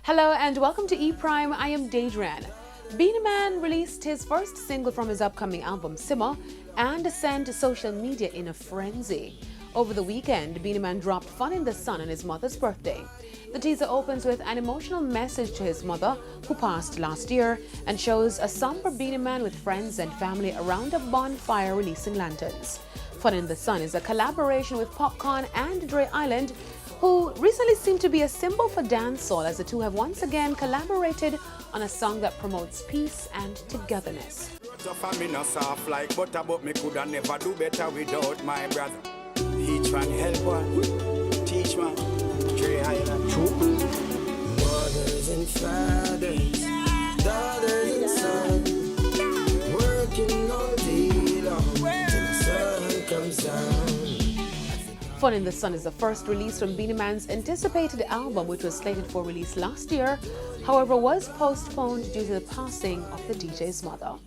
Hello and welcome to E-Prime. I am Daedran. Beenie Man released his first single from his upcoming album Simmer and sent social media in a frenzy. Over the weekend, Beenie Man dropped Fun in the Sun on his mother's birthday. The teaser opens with an emotional message to his mother, who passed last year, and shows a somber Beenie Man with friends and family around a bonfire releasing lanterns. Fun in the Sun is a collaboration with Popcorn and Dre Island, who recently seemed to be a symbol for dancehall, as the two have once again collaborated on a song that promotes peace and togetherness. Each one help one, teach one, Dre Island. Mothers and fathers, daughters and sons, working all day long till the sun comes down. Fun in the Sun is the first release from Beenie Man's anticipated album, which was slated for release last year, however was postponed due to the passing of the DJ's mother.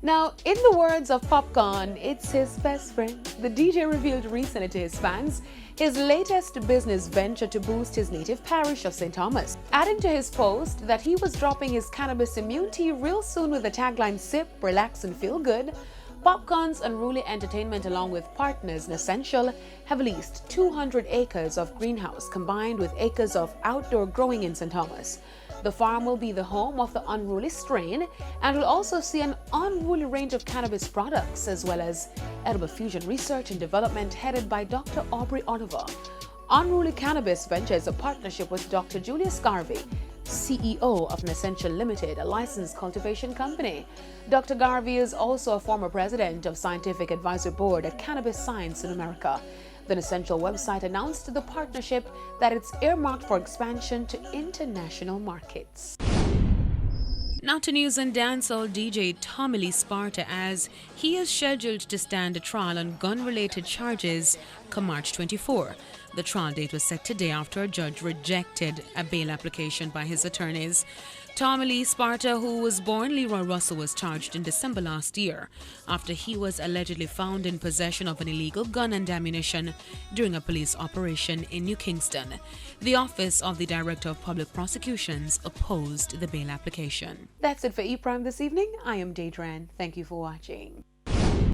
Now, in the words of Popcorn, it's his best friend. The DJ revealed recently to his fans his latest business venture to boost his native parish of St. Thomas, adding to his post that he was dropping his cannabis immune tea real soon with the tagline "Sip, Relax and Feel Good." Popcorn's Unruly Entertainment, along with partners in Essential, have leased 200 acres of greenhouse combined with acres of outdoor growing in St. Thomas. The farm will be the home of the Unruly strain and will also see an unruly range of cannabis products, as well as edible fusion research and development headed by Dr. Aubrey Oliver. Unruly Cannabis Venture is a partnership with Dr. Julius Garvey, CEO of Essential Limited, a licensed cultivation company. Dr. Garvey is also a former president of Scientific Advisory Board at Cannabis Science in America. The Essential website announced the partnership that it's earmarked for expansion to international markets. Now to news and dancehall DJ Tommy Lee Sparta, as he is scheduled to stand a trial on gun-related charges come March 24. The trial date was set today after a judge rejected a bail application by his attorneys. Tommy Lee Sparta, who was born Leroy Russell, was charged in December last year after he was allegedly found in possession of an illegal gun and ammunition during a police operation in New Kingston. The Office of the Director of Public Prosecutions opposed the bail application. That's it for E-Prime this evening. I am Daedran. Thank you for watching.